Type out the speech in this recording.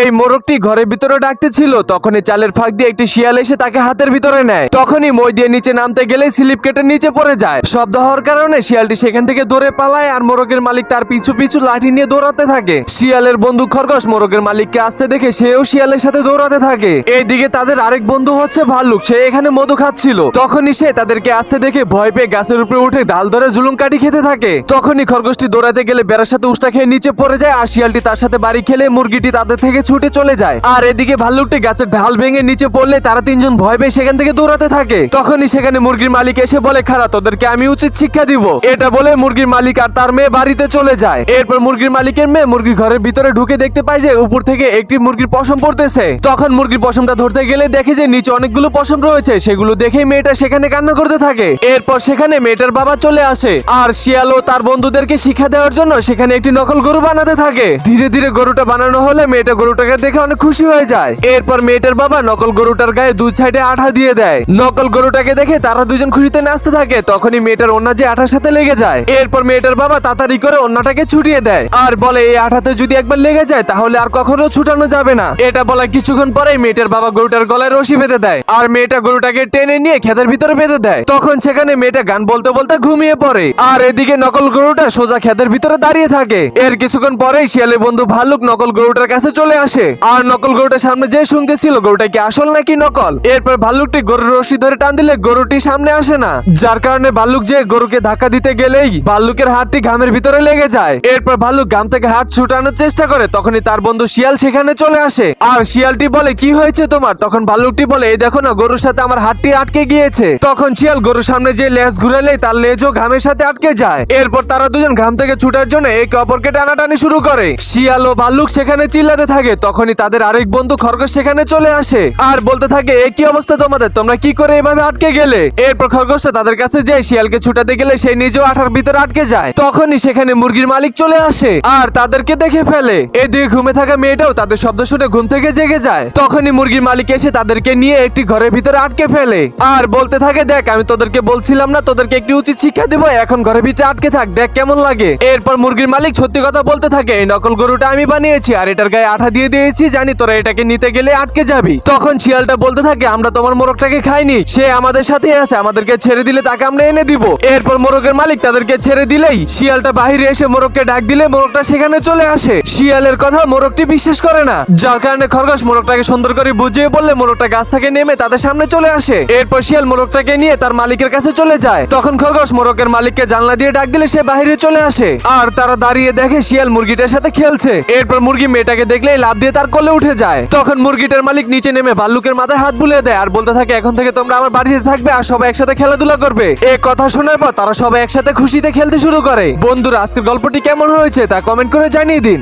এই মোরগটি ঘরের ভিতরে ডাকতে ছিল, তখনই চালের ফাঁক দিয়ে একটি শিয়াল এসে তাকে হাতের ভিতরে নেয়। তখনই মই দিয়ে নিচে নামতে গেলে স্লিপ কেটে নিচে পড়ে যায়। শব্দ হওয়ার কারণে শিয়ালটি সেখান থেকে দৌড়ে পালায় আর মোরগের মালিক তার পিছু পিছু লাঠি নিয়ে দৌড়াতে থাকে। শিয়ালের বন্ধু খরগোশ মোরগের মালিককে আসতে দেখে সেও শিয়ালের সাথে দৌড়াতে থাকে। এইদিকে তাদের আরেক বন্ধু হচ্ছে ভাল্লুক, সে এখানে মধু খাচ্ছিল। তখনই সে তাদেরকে আসতে দেখে ভয় পেয়ে গাছের উপরে উঠে ডাল ধরে জুলুম কাটি খেতে থাকে। তখনই খরগোশটি দৌড়াতে গেলে বেড়ার সাথে উষ্টা খেয়ে নিচে পড়ে যায় আর শিয়ালটি তার সাথে বাড়ি খেলে মুরগিটি তাদের থেকে ছুটে চলে যায়। আর এদিকে ভাল্লুকটি গাছের ঢাল ভেঙে নিচে পড়লে তারা তিনজন ভয় পেয়ে সেখান থেকে দৌড়াতে থাকে। তখনই সেখানে মুরগির মালিক এসে বলে, খারাপ, তোদেরকে আমি উচিত শিক্ষা দিব। এটা বলে মুরগির মালিক আর তার মেয়ে বাড়িতে চলে যায়। এরপর মুরগির মালিকের মেয়ে মুরগির ঘরের ভিতরে ঢুকে দেখতে পায় যে উপর থেকে একটি মুরগির পশম পড়তেছে। তখন মুরগির পশমটা ধরতে গেলে দেখে যে নিচে অনেকগুলো পশম রয়েছে। সেগুলো দেখে মেয়েটা সেখানে কান্না করতে থাকে। এরপর সেখানে মেয়েটার বাবা চলে আসে আর শিয়াল ও তার বন্ধুদেরকে শিক্ষা দেওয়ার জন্য সেখানে একটি নকল গরু বানাতে থাকে। ধীরে ধীরে গরুটা বানানো হলে মেয়েটা গরুটাকে দেখে অনেক খুশি হয়ে যায়। এরপর মেয়েটার বাবা নকল গরুটার গায়ে দুই সাইডে আঠা দিয়ে দেয়। নকল গরুটাকে দেখে তারা দুজন খুশিতে নাচতে থাকে। তখনই মেয়েটার ওন্না যে আঠার সাথে লেগে যায়। এরপর মেয়েটার বাবা তাড়াতাড়ি করে ওন্নাটাকে ছুটিয়ে দেয় আর বলে, এই আঠাতে যদি একবার লেগে যায় তাহলে আর কখনো ছুটানো যাবে না। এটা বলার কিছুক্ষণ পরেই মেয়েটার বাবা গরুটার গলায় রশি বেঁধে দেয় আর মেয়েটা গরুটাকে টেনে নিয়ে ক্ষেতের ভিতরে বেঁধে দেয়। তখন সেখানে মেয়েটা গান বলতে বলতে ঘুমিয়ে পড়ে আর এদিকে নকল গরুটা সোজা ক্ষেতের ভিতরে দাঁড়িয়ে থাকে। এর কিছুক্ষণ পরেই শিয়ালের বন্ধু ভাল্লুক নকল গরুটার কাছে চলে আসে আর নকল গরুটার সামনে যে শুনতেছিল গরুটা কি আসল নাকি নকল। এরপর ভাল্লুকটি গরুর রশি ধরে টান দিলে গরুটি সামনে আসে না, যার কারণে ভাল্লুক যে গরুকে ধাক্কা দিতে গেলেই ভাল্লুকের হাতটি ঘামের ভিতরে লেগে যায়। এরপর ভাল্লুক ঘাম থেকে হাত ছুটানোর চেষ্টা করে। তখনই তার বন্ধু শিয়াল সেখানে চলে আসে আর শিয়ালটি বলে, কি হয়েছে তোমার? তখন ভাল্লুকটি বলে, এই দেখো না, গরুর সাথে আমার হাতটি আটকে গিয়েছে। তখন শিয়াল গরুর সামনে যে লেজ ঘুরালেই তার লেজও ঘামের সাথে আটকে যায়। এরপর তারা দুজন ঘাম থেকে ছুটার জন্য একে অপরকে টানাটানি শুরু করে। শিয়াল ও ভাল্লুক সেখানে চিল্লাতে থাকে। তখনই তাদের আরেক বন্ধু খরগোশ সেখানে চলে আসে আর বলতে থাকে, এ কি অবস্থা তোমাদের, তোমরা কি করে এভাবে আটকে গেলে? এরপর খরগোশটা তাদের কাছে যে শিয়ালকে ছুটাতে গেলে সে নিজেও আঠার ভিতরে আটকে যায়। তখনই সেখানে মুরগির মালিক চলে আসে আর তাদেরকে দেখে ফেলে। এদিকে ঘুমে থাকা মেয়েটাও তাদের শব্দ শুনে ঘুম থেকে জেগে যায়। তখনই মুরগির মালিক এসে তাদেরকে নিয়ে একটি ঘরের ভিতরে আটকে ফেলে আর বলতে থাকে, দেখ, আমি তোদেরকে বলছিলাম না তোদেরকে একটি উচিত শিক্ষা দিব, এখন ঘরের ভিতরে আটকে থাক, দেখ কেমন লাগে। এরপর মুরগির মালিক সত্যি কথা বলতে থাকে, এই নকল গরুটা আমি বানিয়েছি আর এটার গায়ে আঠা দিয়ে দিয়েছি, জানি তোরা এটাকে নিতে গেলে আটকে যাবি। তখন শিয়ালটা বলতে থাকে, আমরা তোমার মোরগটাকে খাইনি, সে আমাদের সাথে আছে, আমাদেরকে ছেড়ে দিলে তাকে আমরা এনে দিব। এরপর মোরগের মালিক তাদেরকে ছেড়ে দিলেই শিয়ালটা বাহিরে এসে মোরগকে ডাক দিলে মোরগটা সেখানে চলে আসে। শিয়ালের কথা মোরগটি বিশ্বাস করে না, যার কারণে খরগোশ মোরগটাকে সুন্দর করে বুঝিয়ে বললে মোরগটা গাছ থেকে নেমে তাদের সামনে চলে আসে। এরপর শিয়াল মোরগটাকে নিয়ে তার মালিকের কাছে চলে যায়। তখন খরগোশ মোরগের মালিককে জানলা দিয়ে ডাক দিলে সে বাহিরে চলে আসে আর তারা দাঁড়িয়ে দেখে শিয়াল মুরগিটার সাথে খেলছে। এরপর মুরগি মেয়েটাকে দেখলেই লাফ দিয়ে তার কোলে উঠে যায়। তখন মুরগিটার মালিক নিচে নেমে ভাল্লুকের মাথায় হাত বুলিয়ে দেয় আর বলতে থাকে, এখন থেকে তোমরা আমার বাড়িতে থাকবে আর সবাই একসাথে খেলাধুলা করবে। এই কথা শোনার পর তারা সবাই একসাথে খুশিতে খেলতে শুরু করে। বন্ধুরা, আজকের গল্পটি কেমন হয়েছে তা কমেন্ট করে জানিয়ে দিন।